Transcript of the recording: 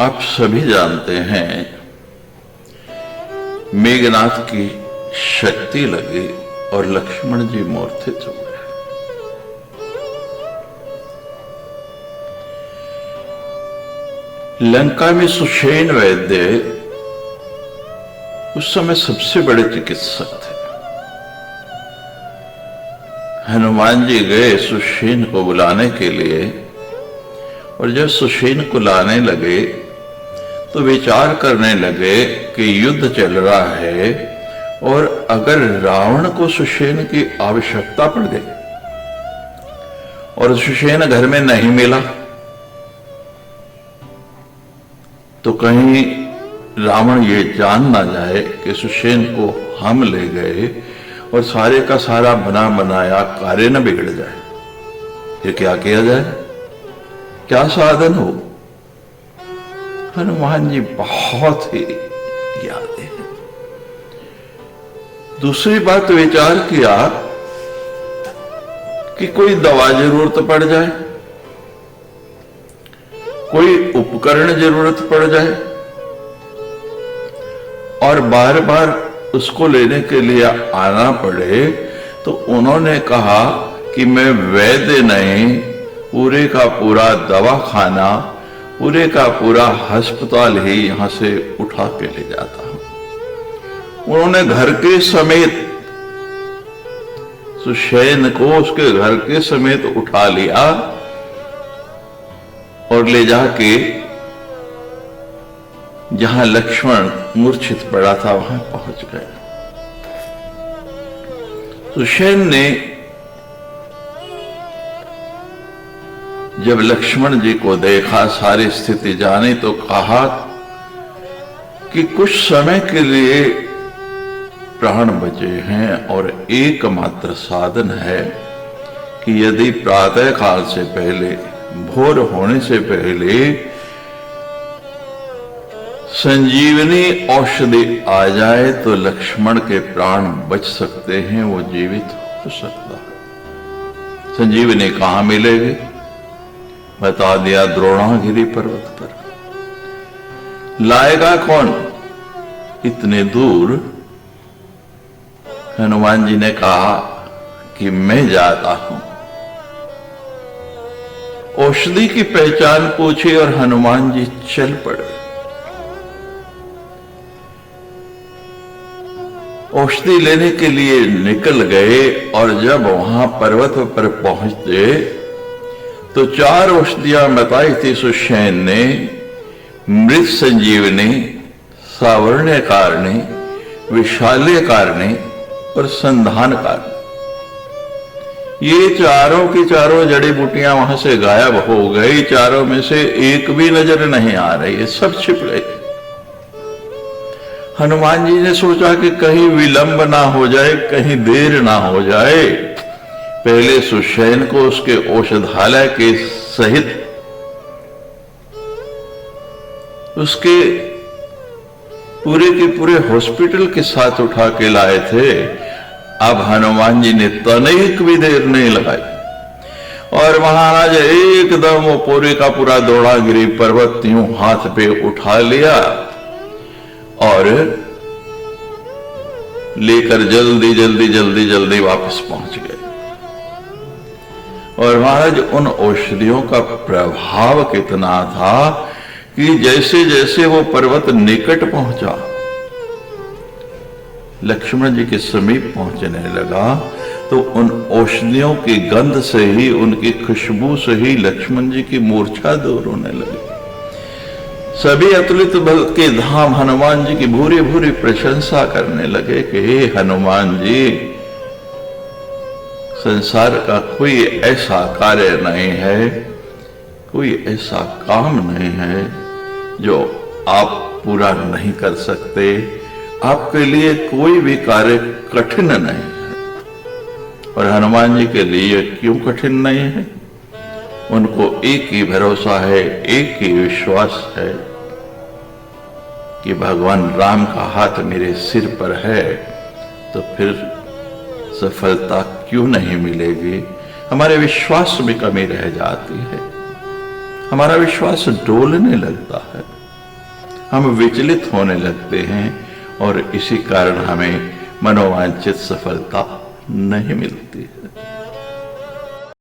आप सभी जानते हैं मेघनाथ की शक्ति लगी और लक्ष्मण जी मूर्छित हो गए। लंका में सुषेण वैद्य उस समय सबसे बड़े चिकित्सक थे। हनुमान जी गए सुषेण को बुलाने के लिए, और जब सुषेण को लाने लगे तो विचार करने लगे कि युद्ध चल रहा है और अगर रावण को सुषेण की आवश्यकता पड़ गई और सुषेण घर में नहीं मिला तो कहीं रावण ये जान ना जाए कि सुषेण को हम ले गए और सारे का सारा बना बनाया कार्य न बिगड़ जाए। ये क्या किया जाए, क्या साधन हो। हनुमान जी बहुत ही याद है। दूसरी बात विचार किया कि कोई दवा जरूरत पड़ जाए, कोई उपकरण जरूरत पड़ जाए और बार बार उसको लेने के लिए आना पड़े, तो उन्होंने कहा कि मैं वैद्य नहीं, पूरे का पूरा दवाखाना, पूरे का पूरा अस्पताल ही यहां से उठा के ले जाता हूं। उन्होंने घर के समेत सुषेण को उसके घर के समेत उठा लिया और ले जाके जहां लक्ष्मण मूर्छित पड़ा था वहां पहुंच गए। सुषेण ने जब लक्ष्मण जी को देखा, सारी स्थिति जानी, तो कहा कि कुछ समय के लिए प्राण बचे हैं और एकमात्र साधन है कि यदि प्रातः काल से पहले, भोर होने से पहले संजीवनी औषधि आ जाए तो लक्ष्मण के प्राण बच सकते हैं, वो जीवित हो सकता है। संजीवनी कहां मिलेगी, बता दिया, द्रोणागिरी पर्वत पर। लाएगा कौन इतने दूर। हनुमान जी ने कहा कि मैं जाता हूं। औषधि की पहचान पूछी और हनुमान जी चल पड़े। औषधि लेने के लिए निकल गए और जब वहां पर्वत पर पहुंचे तो 4 औषधियां बताई थी सुषेण ने, मृत संजीवनी, सावर्ण्यकारिणी, विशाल्यकारिणी और संधानकारिणी। ये चारों की चारों जड़ी बूटियां वहां से गायब हो गई। चारों में से एक भी नजर नहीं आ रही है, सब छिप गई। हनुमान जी ने सोचा कि कहीं विलंब ना हो जाए, कहीं देर ना हो जाए, पहले सुषेण को उसके औषधालय के सहित उसके पूरे के पूरे हॉस्पिटल के साथ उठा के लाए थे। अब हनुमान जी ने तनिक भी देर नहीं लगाई और महाराज एकदम वो पूरे का पूरा द्रोणागिरी पर्वत यूं हाथ पे उठा लिया और लेकर जल्दी जल्दी जल्दी जल्दी वापस पहुंच गए। और महाराज उन औषधियों का प्रभाव कितना था कि जैसे जैसे वो पर्वत निकट पहुंचा, लक्ष्मण जी के समीप पहुंचने लगा, तो उन औषधियों की गंध से ही, उनकी खुशबू से ही लक्ष्मण जी की मूर्छा दूर होने लगी। सभी अतुलित बल के धाम हनुमान जी की भूरी भूरी प्रशंसा करने लगे कि हे हनुमान जी, संसार का कोई ऐसा कार्य नहीं है, कोई ऐसा काम नहीं है जो आप पूरा नहीं कर सकते। आपके लिए कोई भी कार्य कठिन नहीं है। और हनुमान जी के लिए क्यों कठिन नहीं है? उनको एक ही भरोसा है, एक ही विश्वास है कि भगवान राम का हाथ मेरे सिर पर है, तो फिर सफलता क्यों नहीं मिलेगी। हमारे विश्वास में कमी रह जाती है, हमारा विश्वास डोलने लगता है। हम विचलित होने लगते हैं और इसी कारण हमें मनोवांछित सफलता नहीं मिलती है।